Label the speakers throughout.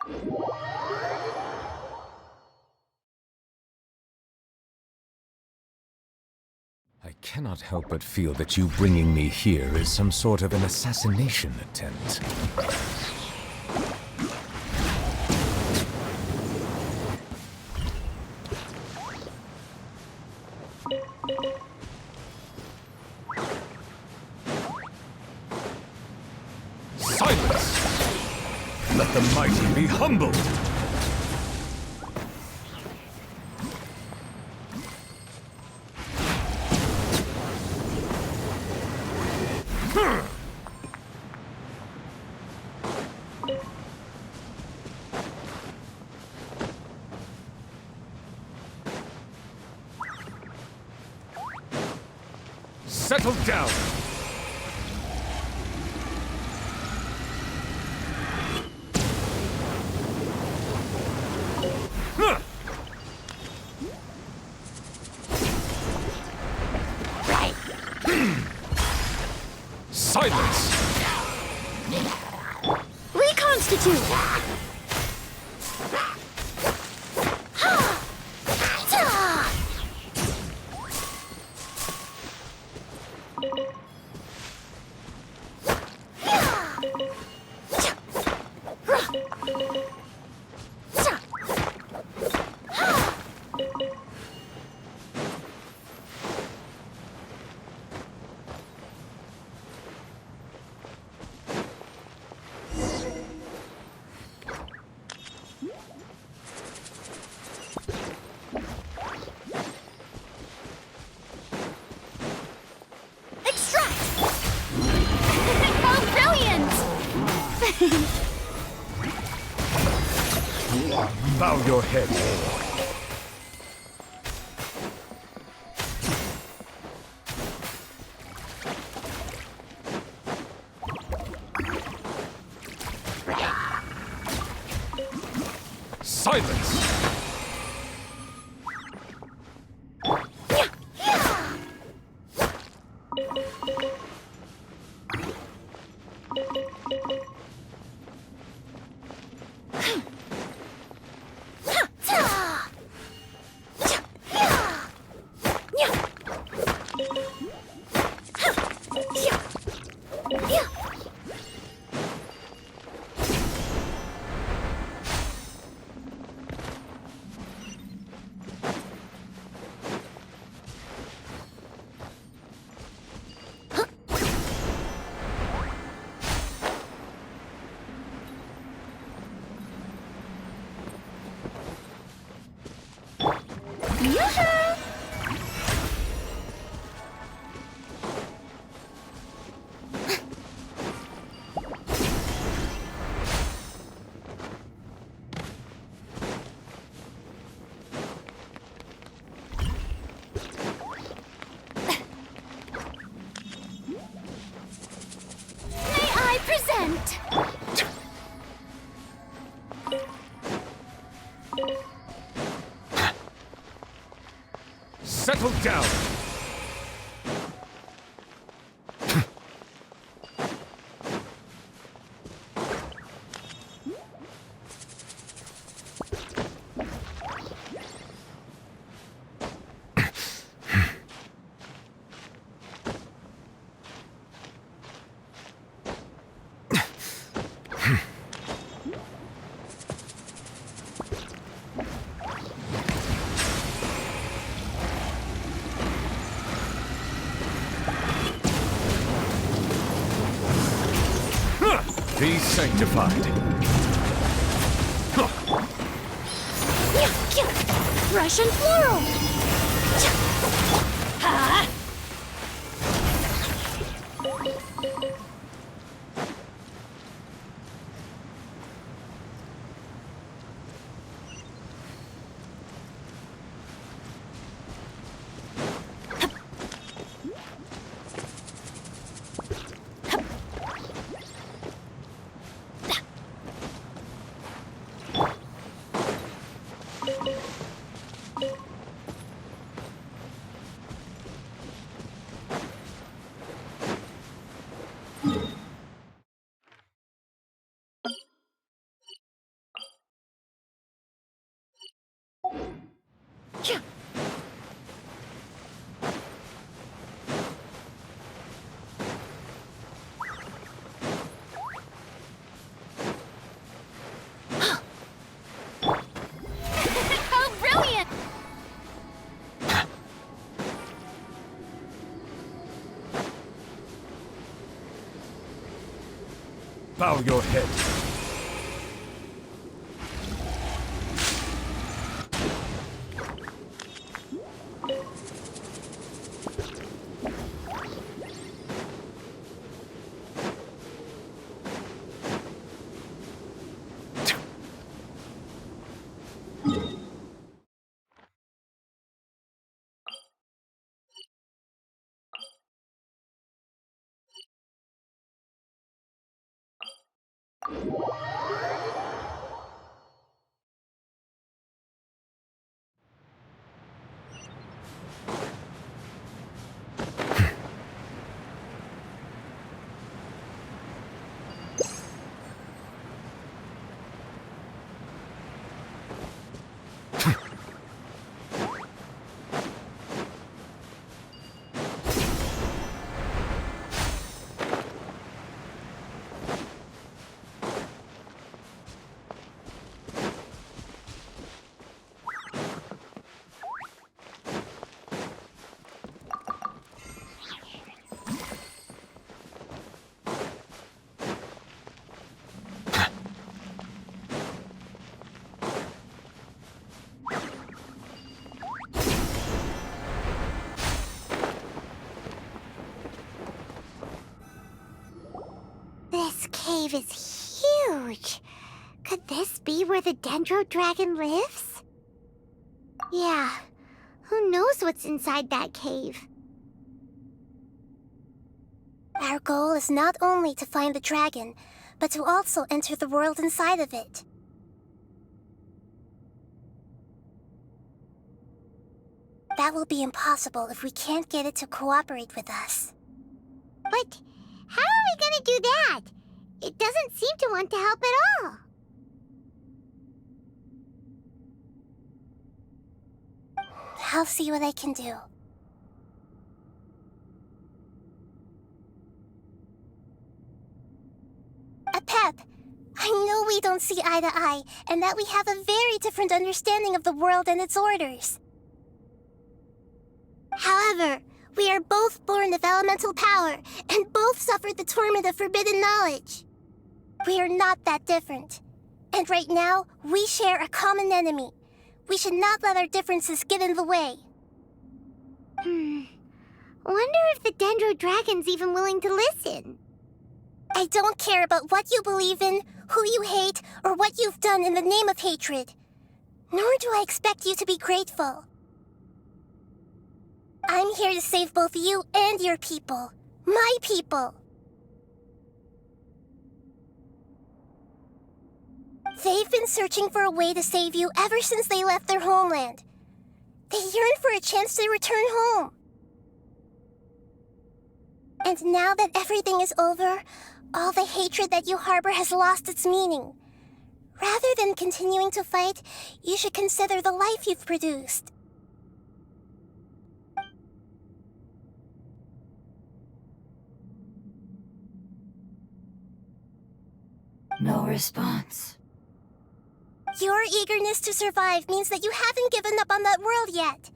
Speaker 1: I cannot help but feel that you bringing me here is some sort of an assassination attempt. Silence! Let the mighty be humbled! Settle down! Silence!
Speaker 2: Reconstitute!
Speaker 1: Bow your head. Silence! Settle down! Be sanctified.
Speaker 2: Russian floral.
Speaker 1: Bow your head.
Speaker 2: This cave is huge. Could this be where the Dendro Dragon lives? Yeah, who knows what's inside that cave? Our goal is not only to find the dragon, but to also enter the world inside of it. That will be impossible if we can't get it to cooperate with us. But how are we gonna do that? It doesn't seem to want to help at all. I'll see what I can do. Apep, I know we don't see eye to eye, and that we have a very different understanding of the world and its orders. However, we are both born of elemental power, and both suffered the torment of forbidden knowledge. We are not that different. And right now, we share a common enemy. We should not let our differences get in the way. Wonder if the Dendro Dragon's even willing to listen. I don't care about what you believe in, who you hate, or what you've done in the name of hatred. Nor do I expect you to be grateful. I'm here to save both you and your people. My people. They've been searching for a way to save you ever since they left their homeland. They yearn for a chance to return home. And now that everything is over, all the hatred that you harbor has lost its meaning. Rather than continuing to fight, you should consider the life you've produced.
Speaker 3: No response.
Speaker 2: Your eagerness to survive means that you haven't given up on that world yet.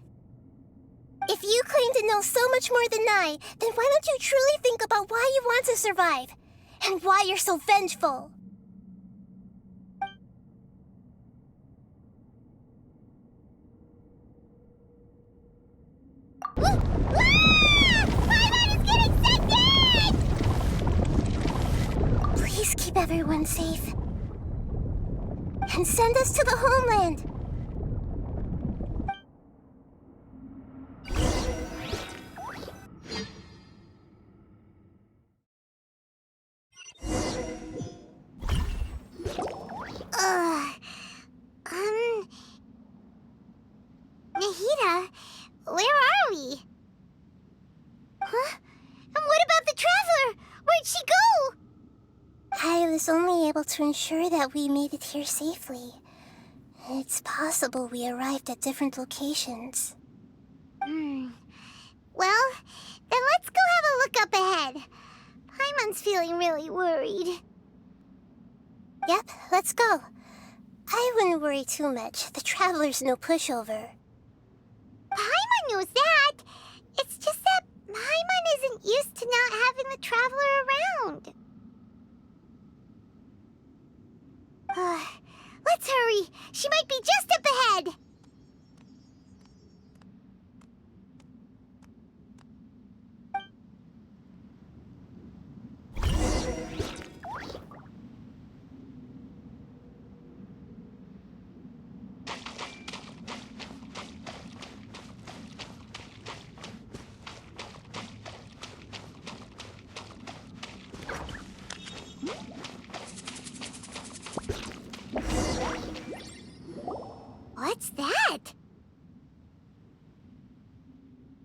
Speaker 2: If you claim to know so much more than I, then why don't you truly think about why you want to survive? And why you're so vengeful? Paimon is getting scented! Please keep everyone safe. And send us to the homeland. Nahida, where are we? Huh? And what about the Traveler? Where'd she go? I was only able to ensure that we made it here safely. It's possible we arrived at different locations. Well, then let's go have a look up ahead. Paimon's feeling really worried. Yep, let's go. I wouldn't worry too much. The Traveler's no pushover. Paimon knows that. It's just that Paimon isn't used to not having the Traveler around. She might be just up ahead! What's that?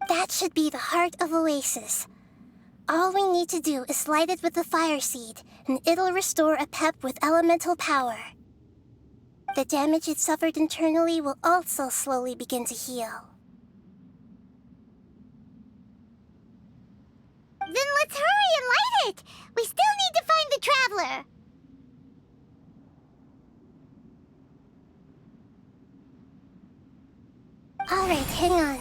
Speaker 2: That should be the heart of Oasis. All we need to do is light it with the fire seed, and it'll restore Apep with elemental power. The damage it suffered internally will also slowly begin to heal. Then let's hurry and light it! We still need to find the Traveler! Alright, hang on.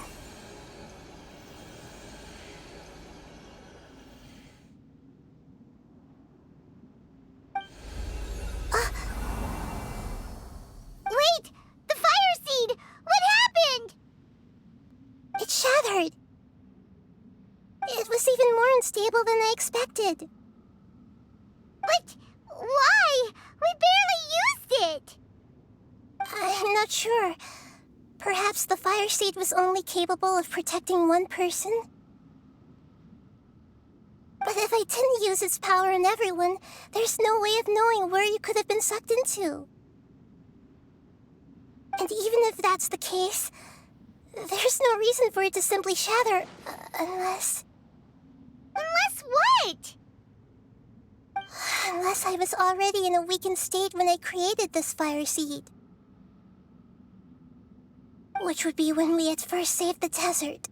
Speaker 2: Wait! The fire seed! What happened? It shattered. It was even more unstable than I expected. But why? We barely used it! I'm not sure. Perhaps the fire seed was only capable of protecting one person? But if I didn't use its power on everyone, there's no way of knowing where you could have been sucked into. And even if that's the case, there's no reason for it to simply shatter, unless... Unless what? Unless I was already in a weakened state when I created this fire seed. Which would be when we had first saved the desert.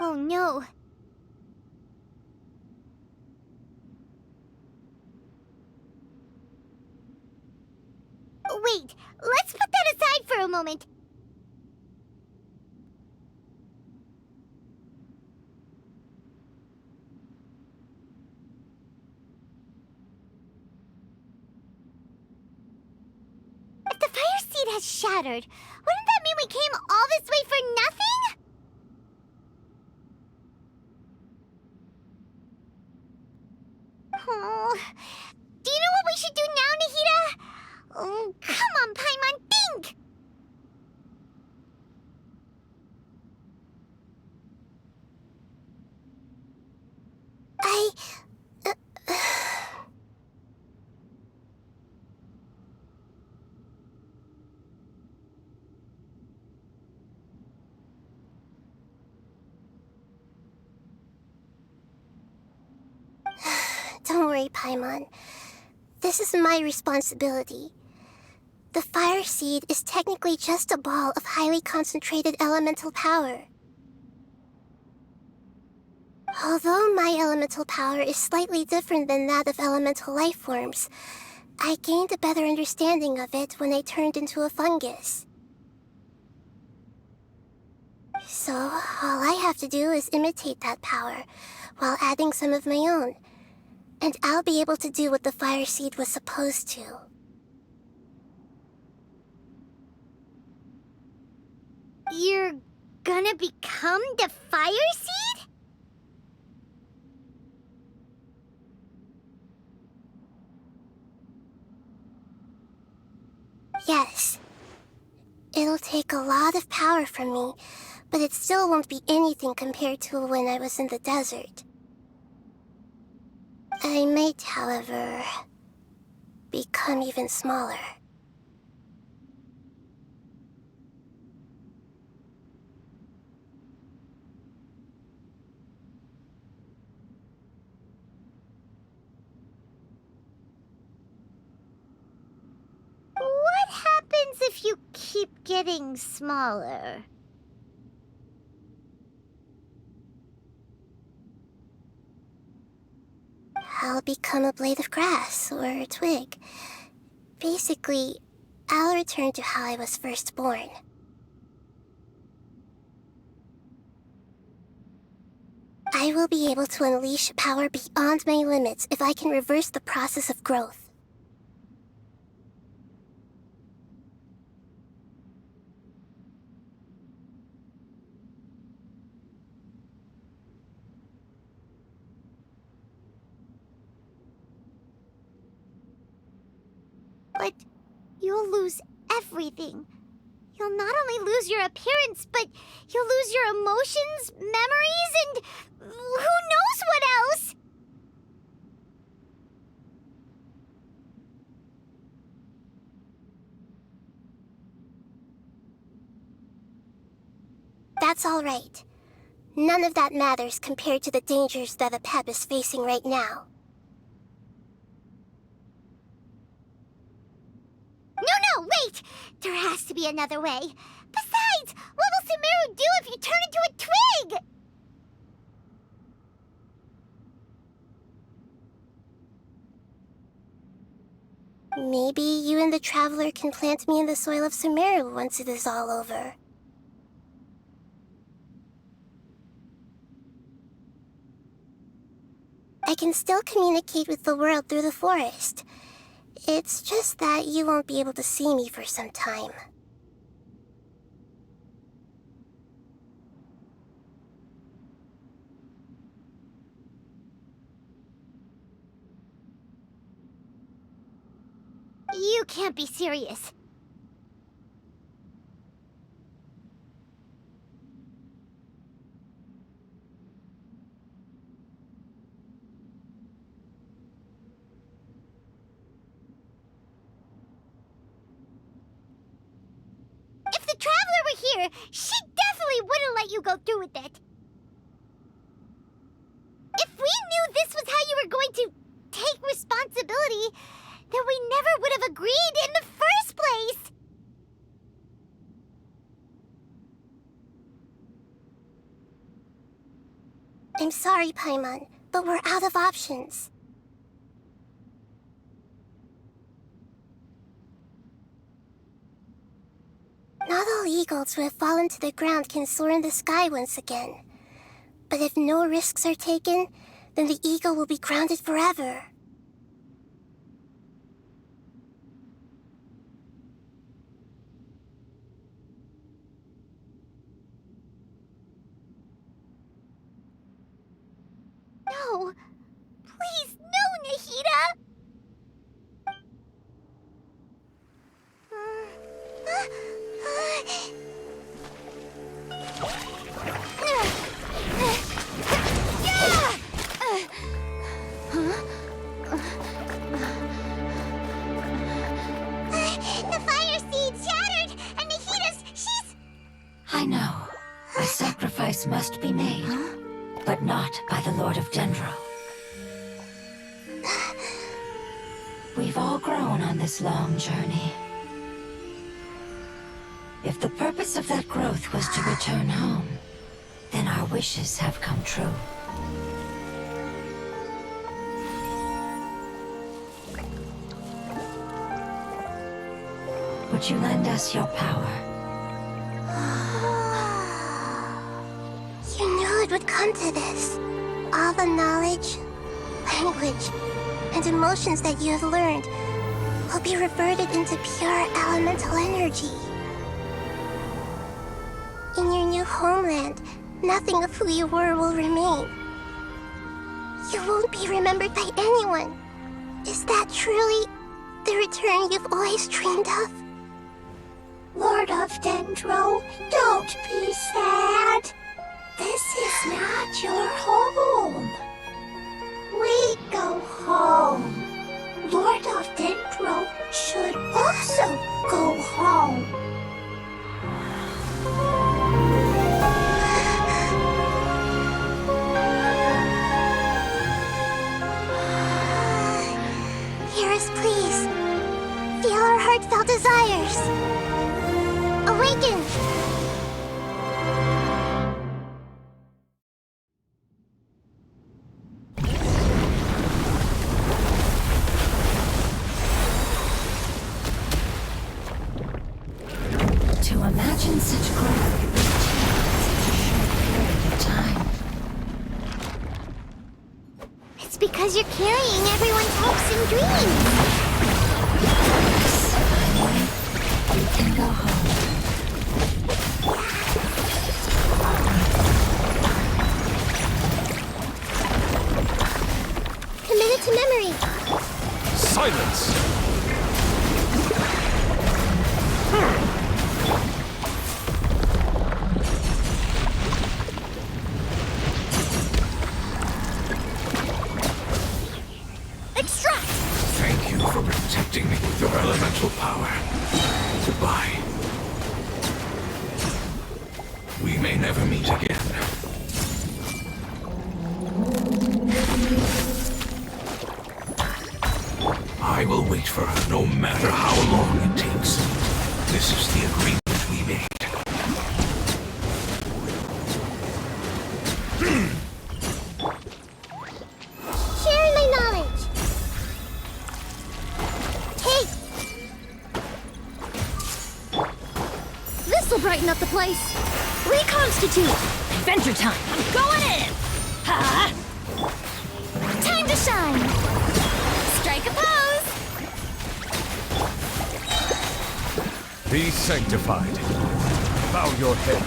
Speaker 2: Oh no. Wait, let's put that aside for a moment. If the fire seed has shattered, wouldn't that mean we came all this way for nothing? Oh, do you know what we should do now, Nahida? Oh, come on, Paimon, think! Don't worry, Paimon. This is my responsibility. The fire seed is technically just a ball of highly concentrated elemental power. Although my elemental power is slightly different than that of elemental life forms, I gained a better understanding of it when I turned into a fungus. So, all I have to do is imitate that power, while adding some of my own. And I'll be able to do what the fire seed was supposed to. You're gonna become the fire seed? Yes. It'll take a lot of power from me, but it still won't be anything compared to when I was in the desert. I might, however, become even smaller. What happens if you keep getting smaller? I'll become a blade of grass or a twig. Basically, I'll return to how I was first born. I will be able to unleash power beyond my limits if I can reverse the process of growth. But you'll lose everything. You'll not only lose your appearance, but you'll lose your emotions, memories, and who knows what else? That's all right. None of that matters compared to the dangers that Apep is facing right now. No, wait! There has to be another way. Besides, what will Sumeru do if you turn into a twig? Maybe you and the Traveler can plant me in the soil of Sumeru once it is all over. I can still communicate with the world through the forest. It's just that you won't be able to see me for some time. You can't be serious. If the Traveler were here, she definitely wouldn't let you go through with it. If we knew this was how you were going to take responsibility, then we never would have agreed in the first place! I'm sorry, Paimon, but we're out of options. Not all eagles who have fallen to the ground can soar in the sky once again. But if no risks are taken, then the eagle will be grounded forever. No! Please, no, Nahida! The fire seed shattered, and she's...
Speaker 3: I know. A sacrifice must be made, but not by the Lord of Dendro. We've all grown on this long journey. If the purpose of that growth was to return home, then our wishes have come true. Would you lend us your power?
Speaker 2: You knew it would come to this. All the knowledge, language, and emotions that you have learned will be reverted into pure elemental energy. In your new homeland, nothing of who you were will remain. You won't be remembered by anyone. Is that truly the return you've always dreamed of?
Speaker 4: Lord of Dendro, don't be sad. This is not your home. We go home. Lord of Dendro should also go home.
Speaker 2: Hear us, please. Feel our heartfelt desires. Awaken!
Speaker 3: To imagine such growth in such a short period of time.
Speaker 2: because you're carrying everyone's hopes and dreams.
Speaker 3: You can go home.
Speaker 2: Committed to memory.
Speaker 1: Silence!
Speaker 2: Extract!
Speaker 1: Thank you for protecting me with your elemental power. Goodbye. We may never meet again. I will wait for her no matter how long it takes. This is the agreement we made.
Speaker 2: Sharing my knowledge. Hey! This'll brighten up the place. Reconstitute! Adventure time! I'm going in! Ha! Time to shine! Strike a pose!
Speaker 1: Be sanctified. Bow your head.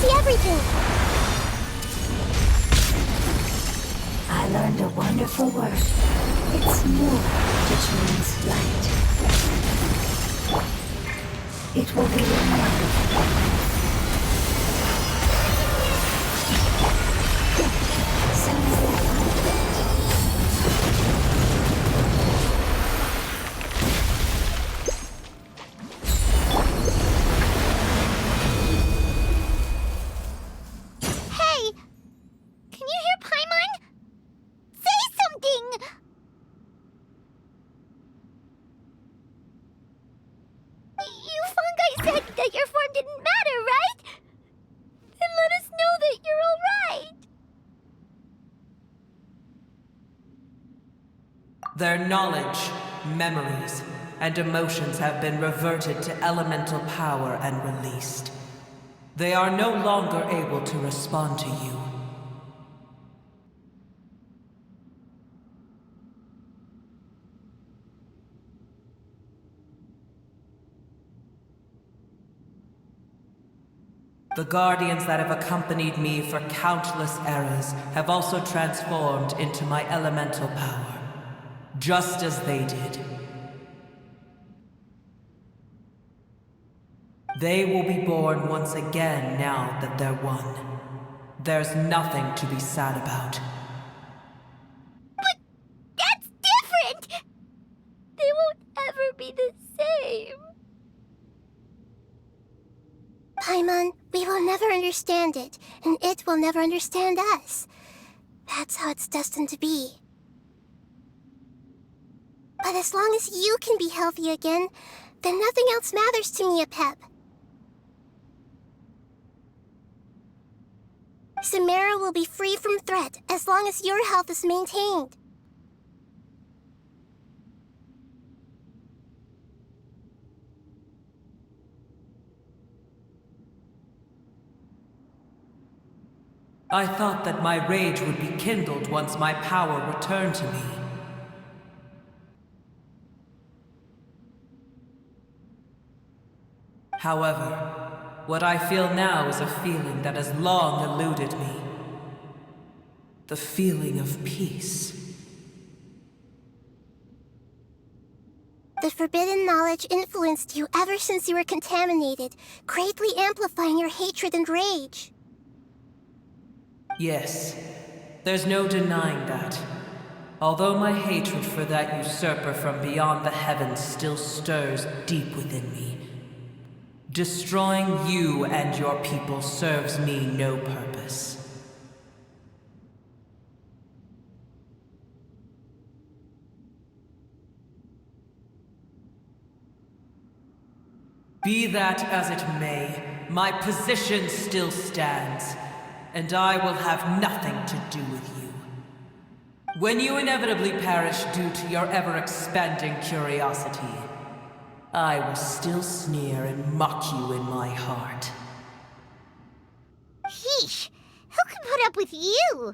Speaker 2: Everything.
Speaker 3: I learned a wonderful word. It's more, which means light. It will be wonderful. Sounds like
Speaker 2: that your form didn't matter, right? Then let us know that you're alright.
Speaker 5: Their knowledge, memories, and emotions have been reverted to elemental power and released. They are no longer able to respond to you. The guardians that have accompanied me for countless eras have also transformed into my elemental power, just as they did. They will be born once again now that they're one. There's nothing to be sad about.
Speaker 2: But that's different! They won't ever be the same. Paimon, we will never understand it, and it will never understand us. That's how it's destined to be. But as long as you can be healthy again, then nothing else matters to me, Apep. Samara will be free from threat as long as your health is maintained.
Speaker 5: I thought that my rage would be kindled once my power returned to me. However, what I feel now is a feeling that has long eluded me. The feeling of peace.
Speaker 2: The forbidden knowledge influenced you ever since you were contaminated, greatly amplifying your hatred and rage.
Speaker 5: Yes, there's no denying that. Although my hatred for that usurper from beyond the heavens still stirs deep within me, destroying you and your people serves me no purpose. Be that as it may, my position still stands, and I will have nothing to do with you. When you inevitably perish due to your ever-expanding curiosity, I will still sneer and mock you in my heart.
Speaker 2: Heesh! Who can put up with you?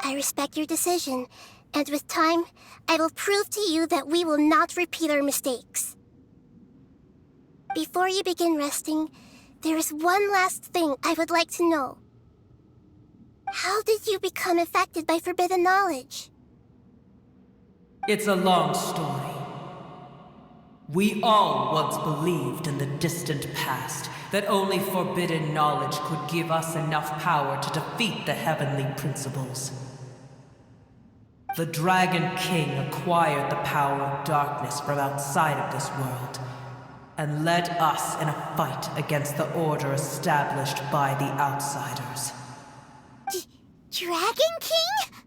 Speaker 2: I respect your decision, and with time, I will prove to you that we will not repeat our mistakes. Before you begin resting, there is one last thing I would like to know. How did you become affected by forbidden knowledge?
Speaker 5: It's a long story. We all once believed in the distant past that only forbidden knowledge could give us enough power to defeat the heavenly principles. The Dragon King acquired the power of darkness from outside of this world, and led us in a fight against the order established by the outsiders.
Speaker 2: Dragon King?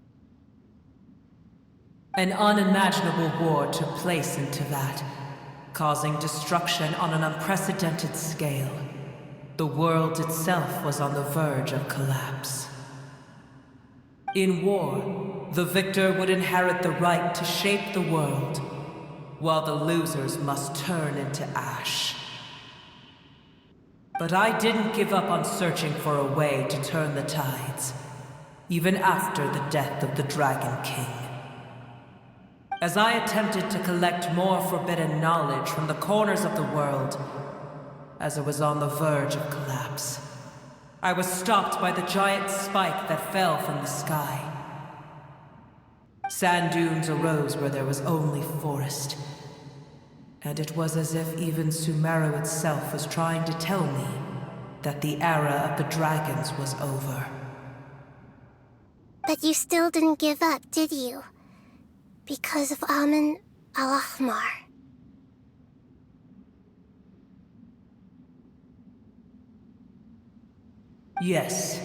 Speaker 5: An unimaginable war took place into that, causing destruction on an unprecedented scale. The world itself was on the verge of collapse. In war, the victor would inherit the right to shape the world, while the losers must turn into ash. But I didn't give up on searching for a way to turn the tides, even after the death of the Dragon King. As I attempted to collect more forbidden knowledge from the corners of the world, as it was on the verge of collapse, I was stopped by the giant spike that fell from the sky. Sand dunes arose where there was only forest, and it was as if even Sumeru itself was trying to tell me that the era of the dragons was over.
Speaker 2: But you still didn't give up, did you? Because of Amun al-Ahmar.
Speaker 5: Yes.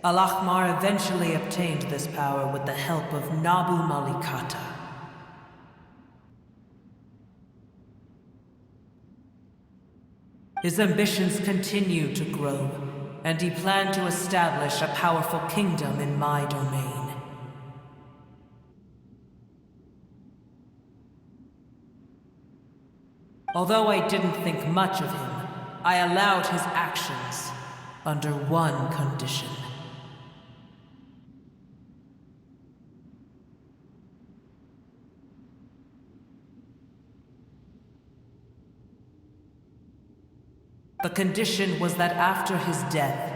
Speaker 5: Al-Ahmar eventually obtained this power with the help of Nabu Malikata. His ambitions continued to grow, and he planned to establish a powerful kingdom in my domain. Although I didn't think much of him, I allowed his actions under one condition. The condition was that after his death,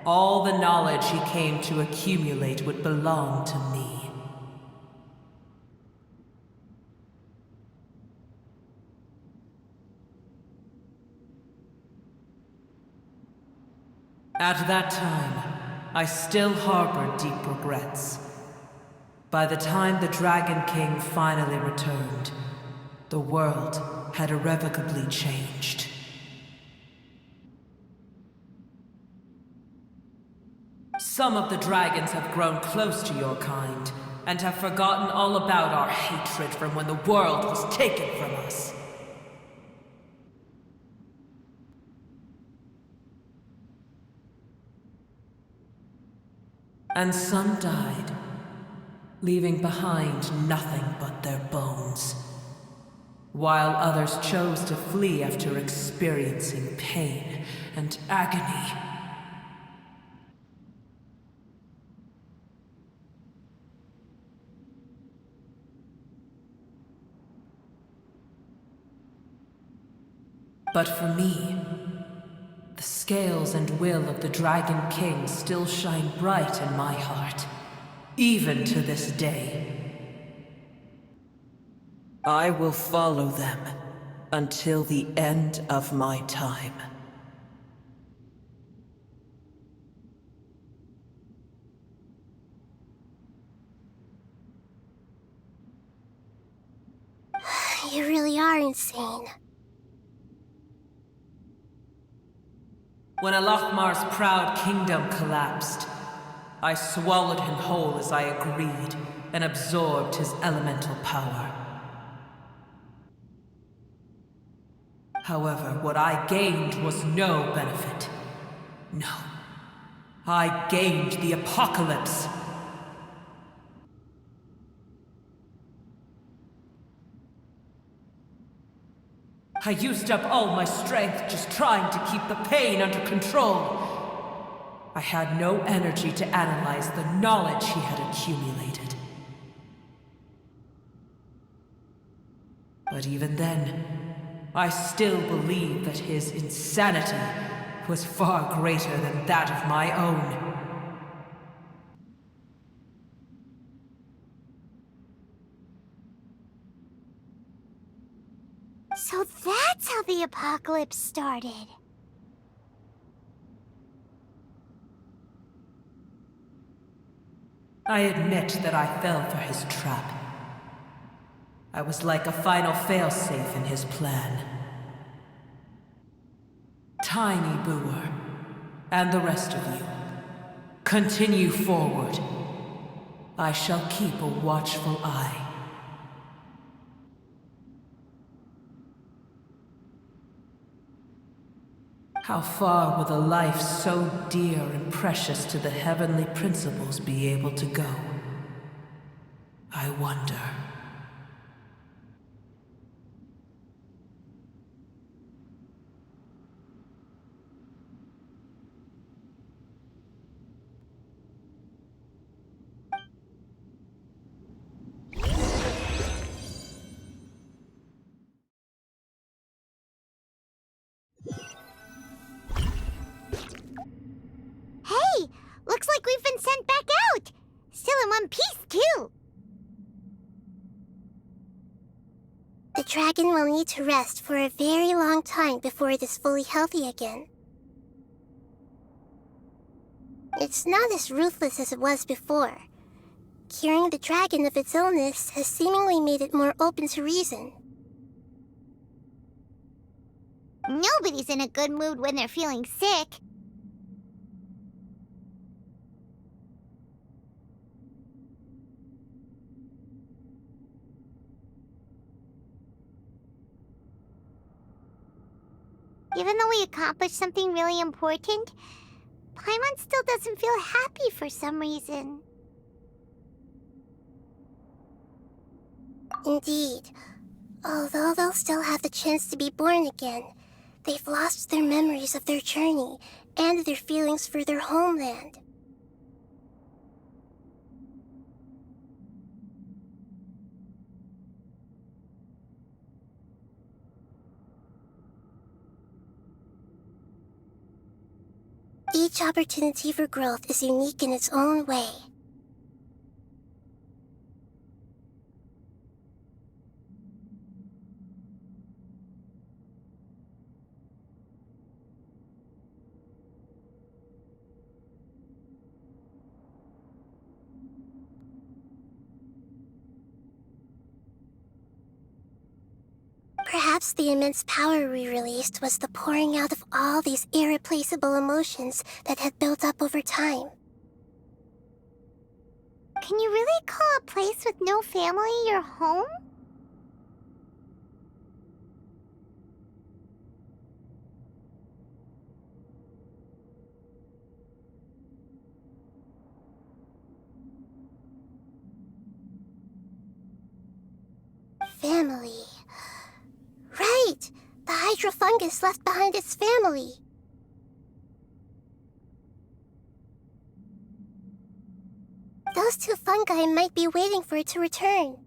Speaker 5: all the knowledge he came to accumulate would belong to me. At that time, I still harbored deep regrets. By the time the Dragon King finally returned, the world had irrevocably changed. Some of the dragons have grown close to your kind, and have forgotten all about our hatred from when the world was taken from us. And some died, leaving behind nothing but their bones, while others chose to flee after experiencing pain and agony. But for me, the scales and will of the Dragon King still shine bright in my heart, even to this day. I will follow them until the end of my time.
Speaker 2: You really are insane.
Speaker 5: When Alachmar's proud kingdom collapsed, I swallowed him whole as I agreed, and absorbed his elemental power. However, what I gained was no benefit. No. I gained the apocalypse. I used up all my strength just trying to keep the pain under control. I had no energy to analyze the knowledge he had accumulated. But even then, I still believed that his insanity was far greater than that of my own.
Speaker 2: So that's how the apocalypse started.
Speaker 5: I admit that I fell for his trap. I was like a final failsafe in his plan. Tiny Booer, and the rest of you, continue forward. I shall keep a watchful eye. How far will a life so dear and precious to the heavenly principles be able to go? I wonder.
Speaker 2: Hey! Looks like we've been sent back out! Still in one piece, too! The dragon will need to rest for a very long time before it is fully healthy again. It's not as ruthless as it was before. Curing the dragon of its illness has seemingly made it more open to reason. Nobody's in a good mood when they're feeling sick. Even though we accomplished something really important, Paimon still doesn't feel happy for some reason. Indeed. Although they'll still have the chance to be born again, they've lost their memories of their journey and their feelings for their homeland. Each opportunity for growth is unique in its own way. Perhaps the immense power we released was the pouring out of all these irreplaceable emotions that had built up over time. Can you really call a place with no family your home? Family. Right! The Hydra fungus left behind its family. Those two fungi might be waiting for it to return.